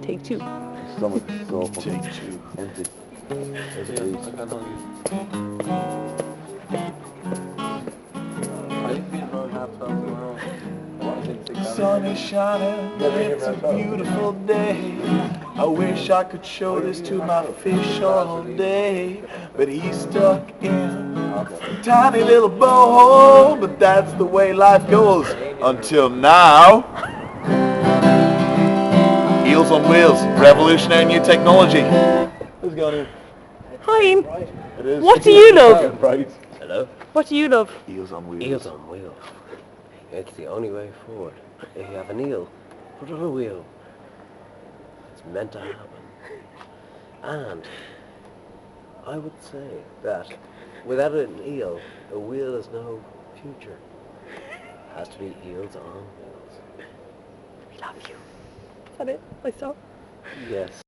Take two. My stomach is so fucking Take two. empty. There's a Yeah, piece. I can't tell you. I've been on half tomorrow. Sun is shining, it's a beautiful day. I wish I could show this to my fish all day, but he's stuck in a tiny little bowl. But that's the way life goes until now. Eels on wheels, revolutionary new technology. Who's going in? Hi, Ian. It is. What do you love? Right. Hello? What do you love? Eels on wheels. Eels on wheels. It's the only way forward. If you have an eel, put on a wheel. It's meant to happen. And I would say that without an eel, a wheel has no future. It has to be eels on wheels. We love you. Is that it? I saw. Yes.